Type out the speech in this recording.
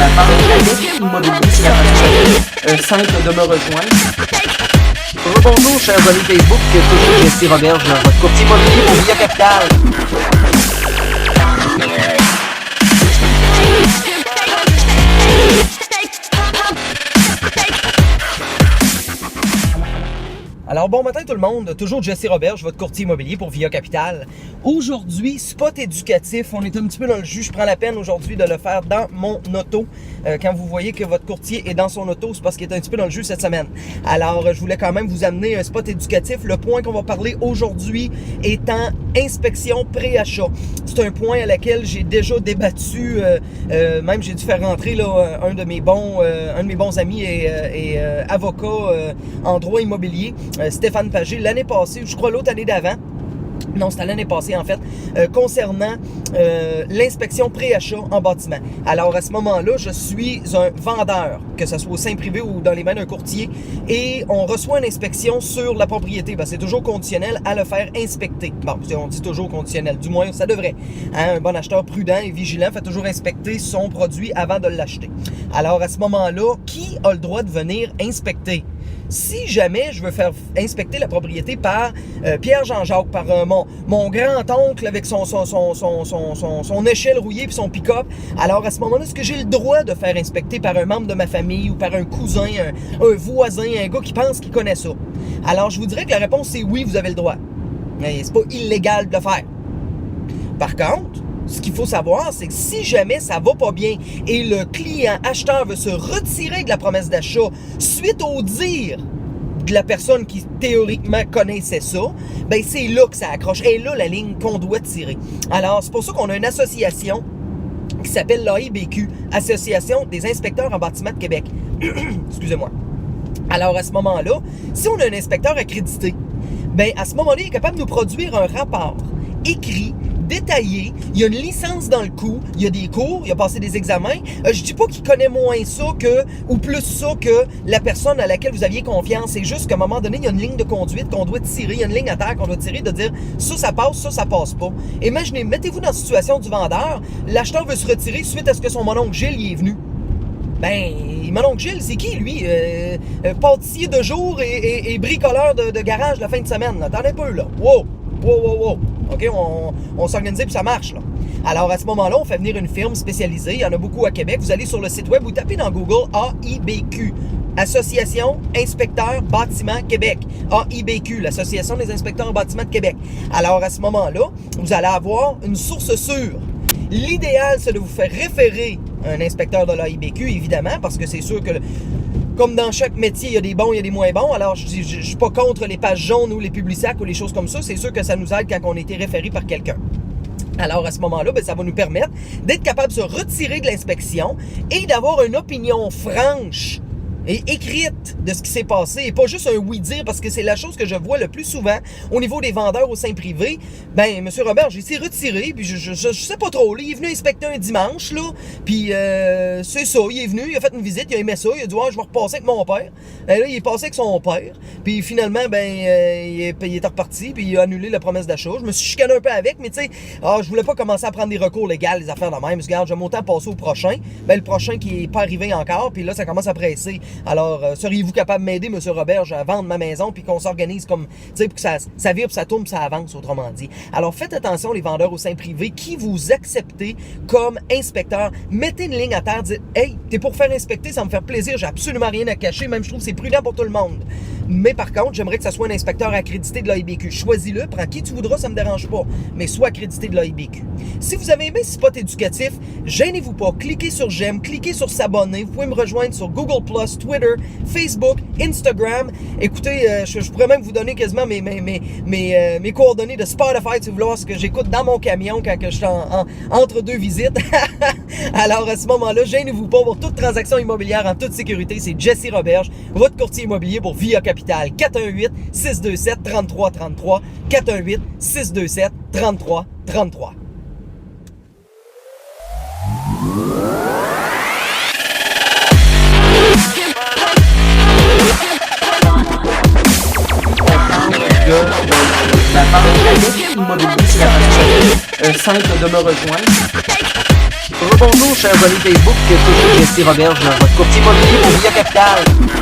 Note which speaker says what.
Speaker 1: La banque avec Immobilier Sierra simple de me rejoindre.
Speaker 2: Bonjour, chers amis Facebook, toujours Jesse Roberge, votre courtier immobilier pour Via Capital.
Speaker 3: Alors, bon matin tout le monde, toujours Jesse Roberge, votre courtier immobilier pour Via Capital. Aujourd'hui, spot éducatif, on est un petit peu dans le jus, je prends la peine aujourd'hui de le faire dans mon auto. Quand vous voyez que votre courtier est dans son auto, c'est parce qu'il est un petit peu dans le jus cette semaine. Alors, je voulais quand même vous amener un spot éducatif. Le point qu'on va parler aujourd'hui étant inspection pré-achat. C'est un point à laquelle j'ai déjà débattu, même j'ai dû faire rentrer là, un de mes bons amis et avocat en droit immobilier, Stéphane Pagé, l'année passée, je crois l'autre année d'avant. Non, c'était l'année passée en fait, concernant l'inspection pré-achat en bâtiment. Alors à ce moment-là, je suis un vendeur, que ce soit au sein privé ou dans les mains d'un courtier, et on reçoit une inspection sur la propriété. Ben, c'est toujours conditionnel à le faire inspecter. Bon, on dit toujours conditionnel, du moins ça devrait. Hein, un bon acheteur prudent et vigilant fait toujours inspecter son produit avant de l'acheter. Alors à ce moment-là, qui a le droit de venir inspecter? Si jamais je veux faire inspecter la propriété par Pierre-Jean-Jacques, par mon grand-oncle avec son échelle rouillée et son pick-up, alors à ce moment-là, est-ce que j'ai le droit de faire inspecter par un membre de ma famille ou par un cousin, un voisin, un gars qui pense qu'il connaît ça? Alors, je vous dirais que la réponse c'est oui, vous avez le droit. Mais c'est pas illégal de le faire. Par contre, ce qu'il faut savoir, c'est que si jamais ça va pas bien et le client acheteur veut se retirer de la promesse d'achat suite au dire de la personne qui théoriquement connaissait ça, ben c'est là que ça accroche. Et là, la ligne qu'on doit tirer. Alors, c'est pour ça qu'on a une association qui s'appelle l'AIBQ, Association des inspecteurs en bâtiment de Québec. Excusez-moi. Alors, à ce moment-là, si on a un inspecteur accrédité, ben à ce moment-là, il est capable de nous produire un rapport écrit, détaillé, il y a une licence dans le coup, il y a des cours, il a passé des examens. Je dis pas qu'il connaît moins ça que, ou plus ça que la personne à laquelle vous aviez confiance. C'est juste qu'à un moment donné, il y a une ligne de conduite qu'on doit tirer, il y a une ligne à terre qu'on doit tirer, de dire ça passe, ça passe pas. Imaginez, mettez-vous dans la situation du vendeur, l'acheteur veut se retirer suite à ce que son mononcle Gilles y est venu. Ben, mon oncle Gilles, c'est qui, lui? Pâtissier de jour et bricoleur de garage la fin de semaine. Là. Attendez un peu, là. Wow! OK, on s'organise puis ça marche, là. Alors, à ce moment-là, on fait venir une firme spécialisée. Il y en a beaucoup à Québec. Vous allez sur le site web, vous tapez dans Google AIBQ. Association Inspecteurs Bâtiments Québec. AIBQ, l'Association des Inspecteurs en Bâtiment de Québec. Alors, à ce moment-là, vous allez avoir une source sûre. L'idéal, c'est de vous faire référer un inspecteur de l'AIBQ, évidemment, parce que c'est sûr que, comme dans chaque métier, il y a des bons, il y a des moins bons. Alors, je suis pas contre les pages jaunes ou les publisacs ou les choses comme ça. C'est sûr que ça nous aide quand on a été référé par quelqu'un. Alors, à ce moment-là, ben, ça va nous permettre d'être capable de se retirer de l'inspection et d'avoir une opinion franche et écrite de ce qui s'est passé et pas juste un oui-dire, parce que c'est la chose que je vois le plus souvent au niveau des vendeurs au sein privé. Ben, M. Robert, j'ai été retiré, puis je sais pas trop, là, il est venu inspecter un dimanche, là, puis c'est ça, il est venu, il a fait une visite, il a aimé ça, il a dit, ouais, je vais repasser avec mon père. Et là, il est passé avec son père, puis finalement, ben, il est reparti, puis il a annulé la promesse d'achat. Je me suis chicané un peu avec, mais tu sais, je voulais pas commencer à prendre des recours légaux, les affaires de même. Regarde, j'aime autant passer au prochain, ben, le prochain qui est pas arrivé encore, puis là, ça commence à presser. Alors, seriez-vous capable de m'aider, M. Roberge, à vendre ma maison puis qu'on s'organise comme, tu sais, pour que ça vire, puis ça tourne, puis ça avance, autrement dit. Alors, faites attention, les vendeurs au sein privé, qui vous acceptez comme inspecteur. Mettez une ligne à terre, dites, hey, t'es pour faire inspecter, ça me fait plaisir, j'ai absolument rien à cacher, même je trouve que c'est prudent pour tout le monde. Mais par contre, j'aimerais que ça soit un inspecteur accrédité de l'AIBQ. Choisis-le, prends qui tu voudras, ça me dérange pas, mais sois accrédité de l'AIBQ. Si vous avez aimé ce spot éducatif, gênez-vous pas, cliquez sur j'aime, cliquez sur s'abonner. Vous pouvez me rejoindre sur Google+, Twitter, Facebook, Instagram. Écoutez, je pourrais même vous donner quasiment mes coordonnées de Spotify si vous voulez voir ce que j'écoute dans mon camion quand je suis entre deux visites. Alors à ce moment-là, gênez-vous pas, pour toute transaction immobilière en toute sécurité, c'est Jesse Roberge, votre courtier immobilier pour Via Capital. 418-627-3333. 418-627-3333.
Speaker 1: La banque avec Immobilier Sierra simple de me rejoindre.
Speaker 2: Bonjour, chers amis Facebook, toujours Jesse Roberge, votre courtier immobilier pour Via Capital.